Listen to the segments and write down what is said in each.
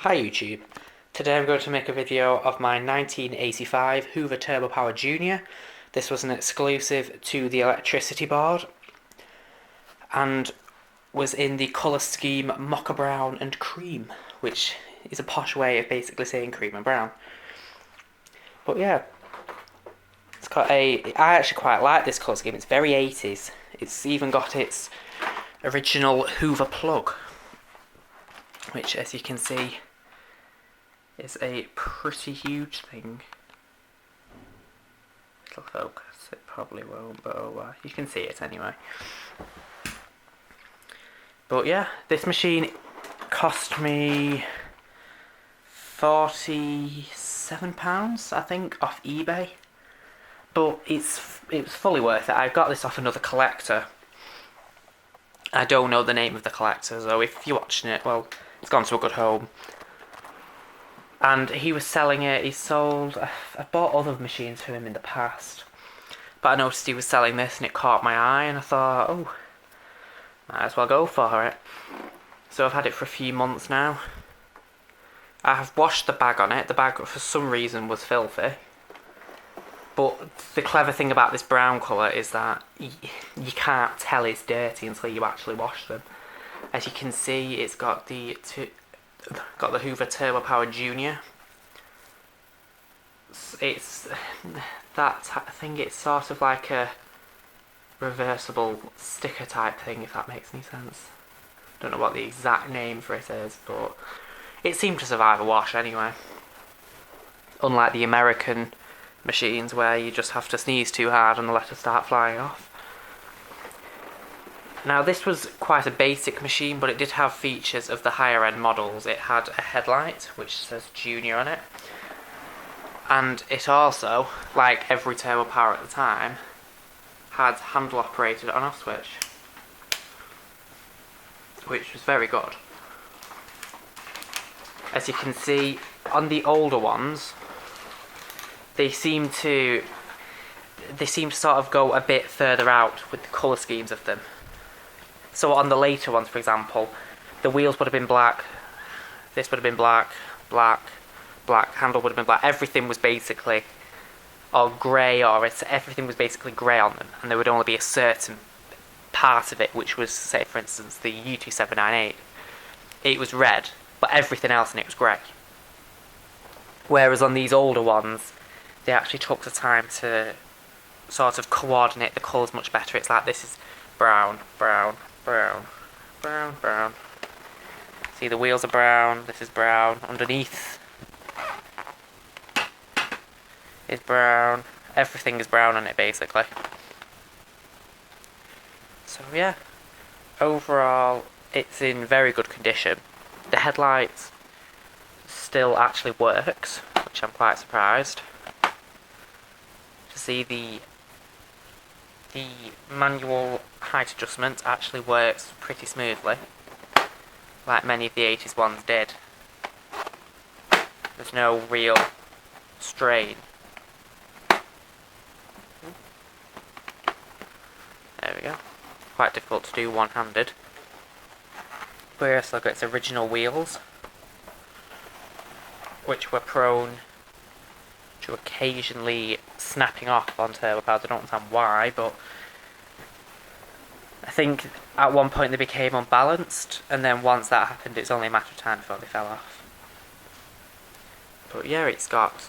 Hi YouTube. Today I'm going to make a video of my 1985 Hoover turbopower Junior. This was an exclusive to the electricity board and was in the colour scheme mocha brown and cream, which is a posh way of basically saying cream and brown. But yeah, I actually quite like this colour scheme. It's very 80s. It's even got its original Hoover plug, which as you can see is a pretty huge thing. It'll focus, it probably won't, but oh well, you can see it anyway. But yeah, this machine cost me £47, I think, off eBay. But it was fully worth it. I got this off another collector. I don't know the name of the collector, so if you're watching it, well, it's gone to a good home. And he was selling it. He sold. I've bought other machines from him in the past, but I noticed he was selling this, and it caught my eye, and I thought, oh, might as well go for it. So I've had it for a few months now. I have washed the bag on it. The bag, for some reason, was filthy. But the clever thing about this brown colour is that you can't tell it's dirty until you actually wash them. As you can see, it's got the Hoover turbopower Junior. It's that thing. It's sort of like a reversible sticker type thing, if that makes any sense. Don't know what the exact name for it is, but it seemed to survive a wash anyway. Unlike the American machines where you just have to sneeze too hard and the letters start flying off. Now this was quite a basic machine, but it did have features of the higher end models. It had a headlight which says Junior on it, and it also, like every turbo power at the time, had handle operated on off switch, which was very good. As you can see on the older ones, they seem to sort of go a bit further out with the colour schemes of them. So on the later ones, for example, the wheels would have been black, this would have been black, black, black, handle would have been black. Everything was basically, or grey, everything was basically grey on them, and there would only be a certain part of it, which was, say for instance, the u2798. It was red, but everything else in it was grey. Whereas on these older ones, they actually took the time to sort of coordinate the colours much better. It's like this is brown, brown, brown, brown, brown. See, the wheels are brown, this is brown. Underneath is brown. Everything is brown on it, basically. So yeah, overall, it's in very good condition. The headlights still actually works, which I'm quite surprised. To see the manual height adjustment actually works pretty smoothly, like many of the 80s ones did. There's no real strain. There we go. Quite difficult to do one-handed. Whereas look at its original wheels, which were prone to occasionally snapping off on turbo powers. I don't understand why, but I think at one point they became unbalanced, and then once that happened, it's only a matter of time before they fell off. But yeah, it's got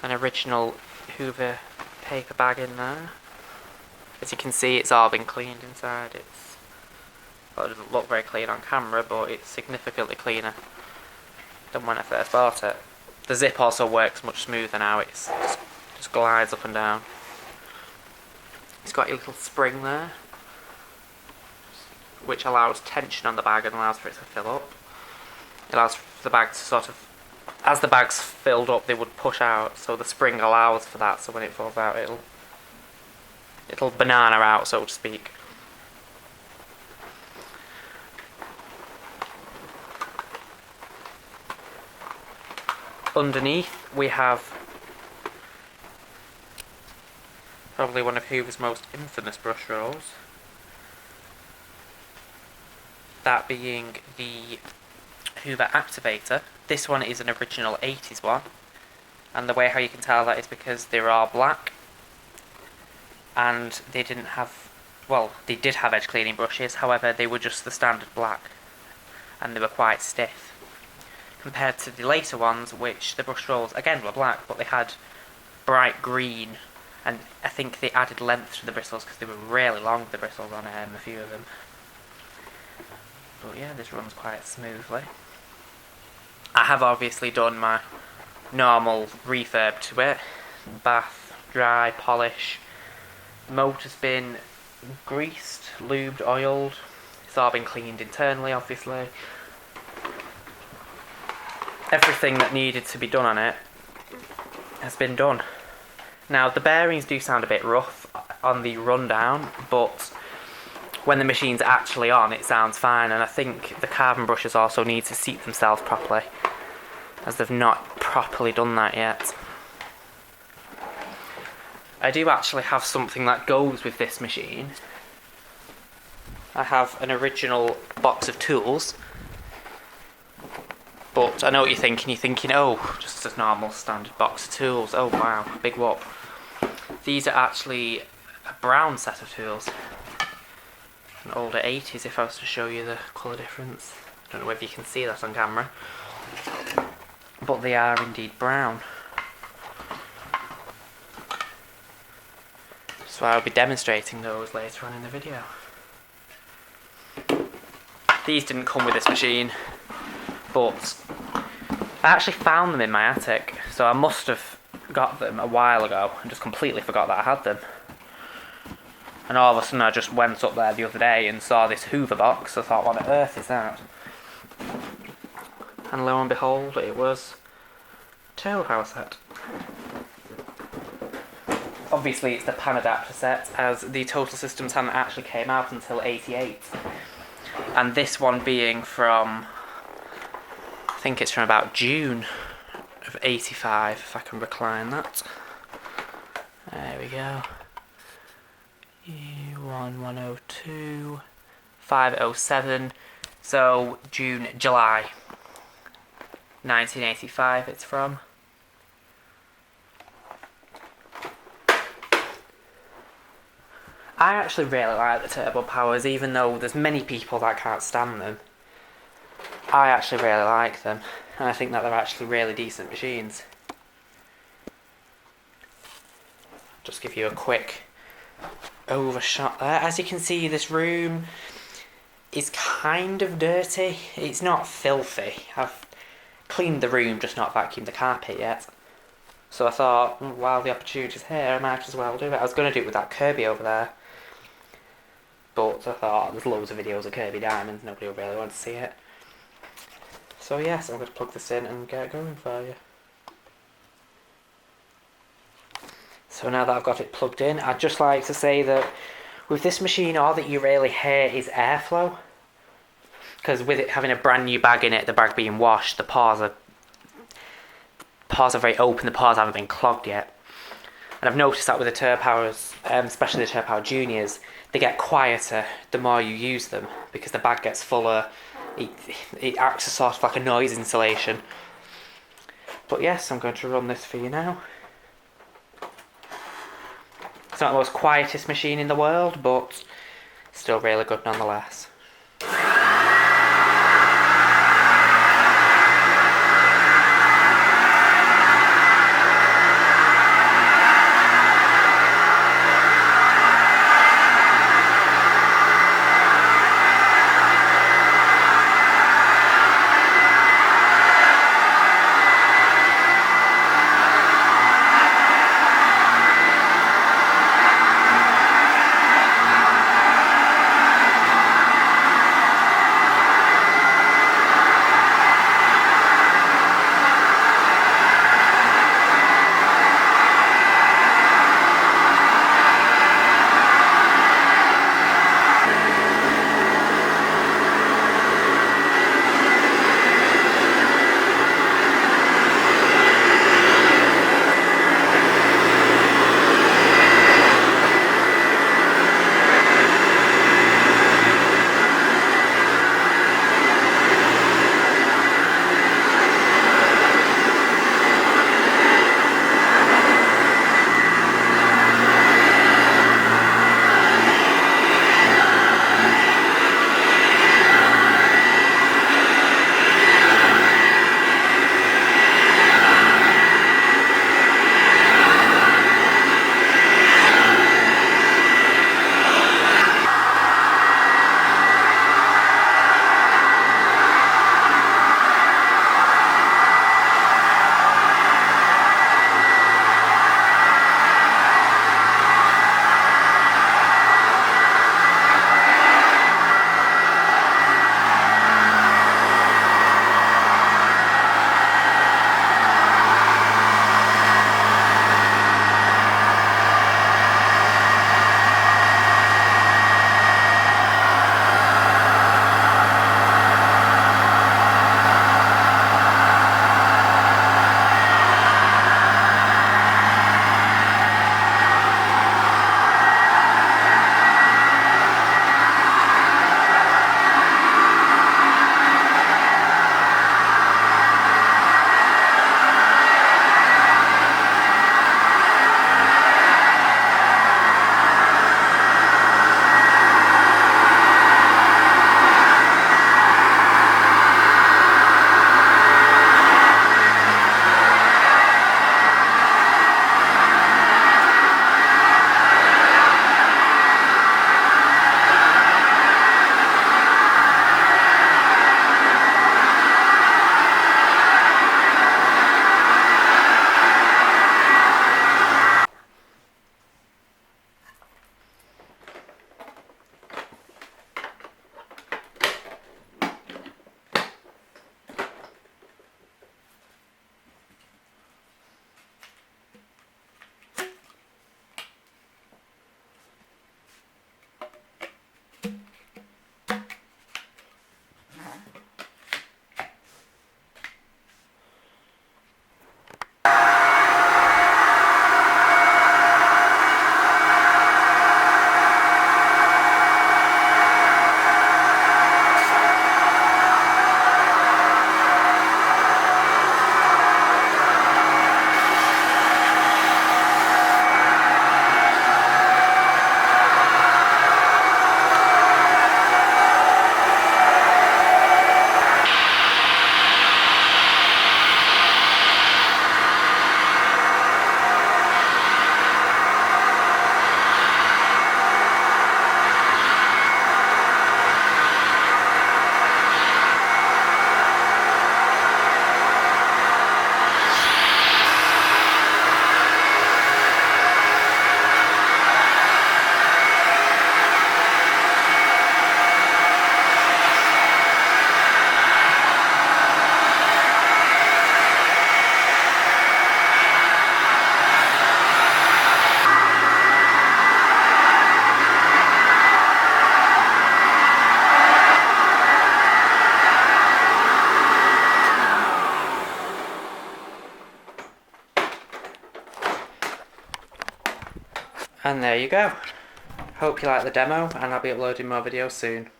an original Hoover paper bag in there. As you can see, it's all been cleaned inside. Well, it doesn't look very clean on camera, but it's significantly cleaner than when I first bought it. The zip also works much smoother now. It just glides up and down. It's got a little spring there, which allows tension on the bag and allows for it to fill up. It allows for the bag to sort of, as the bag's filled up, they would push out. So the spring allows for that. So when it falls out, it'll banana out, so to speak. Underneath we have probably one of Hoover's most infamous brush rolls. That being the Hoover activator. This one is an original 80s one, and the way how you can tell that is because they were all black, and they didn't have, well, they did have edge cleaning brushes, however they were just the standard black, and they were quite stiff, compared to the later ones, which the brush rolls again were black, but they had bright green, and I think they added length to the bristles because they were really long, the bristles on a few of them. But yeah, this runs quite smoothly. I have obviously done my normal refurb to it. Bath, dry, polish. Motor's been greased, lubed, oiled. It's all been cleaned internally, obviously. Everything that needed to be done on it has been done. Now, the bearings do sound a bit rough on the rundown, but when the machine's actually on, it sounds fine, and I think the carbon brushes also need to seat themselves properly, as they've not properly done that yet. I do actually have something that goes with this machine. I have an original box of tools, but I know what you're thinking. You're thinking, oh, just a normal standard box of tools. Oh wow, big whoop. These are actually a brown set of tools. An older 80s, if I was to show you the colour difference. I don't know whether you can see that on camera, but they are indeed brown. So I'll be demonstrating those later on in the video. These didn't come with this machine, but I actually found them in my attic, so I must have got them a while ago and just completely forgot that I had them. And all of a sudden I just went up there the other day and saw this Hoover box. I thought, what on earth is that? And lo and behold, it was a turbopower set. Obviously it's the pan adapter set, as the total systems hadn't actually came out until 88. And this one being from, I think it's from about June of 85, if I can recline that. There we go. u1102 507. So July 1985 it's from. I actually really like the turbo powers, even though there's many people that can't stand them. I actually really like them, and I think that they're actually really decent machines. Just give you a quick overshot there. As you can see, this room is kind of dirty. It's not filthy. I've cleaned the room, just not vacuumed the carpet yet. So I thought, while the opportunity's here, I might as well do it. I was going to do it with that Kirby over there, but I thought, there's loads of videos of Kirby Diamonds, nobody will really want to see it. So yes, I'm going to plug this in and get it going for you. So now that I've got it plugged in, I'd just like to say that with this machine, all that you really hear is airflow. Because with it having a brand new bag in it, the bag being washed, the pores are very open, the pores haven't been clogged yet. And I've noticed that with the Turpowers, especially the Turpower Juniors, they get quieter the more you use them, because the bag gets fuller. It acts as sort of like a noise insulation. But yes, I'm going to run this for you now. It's not the most quietest machine in the world, but still really good nonetheless. And there you go. Hope you like the demo, and I'll be uploading more videos soon.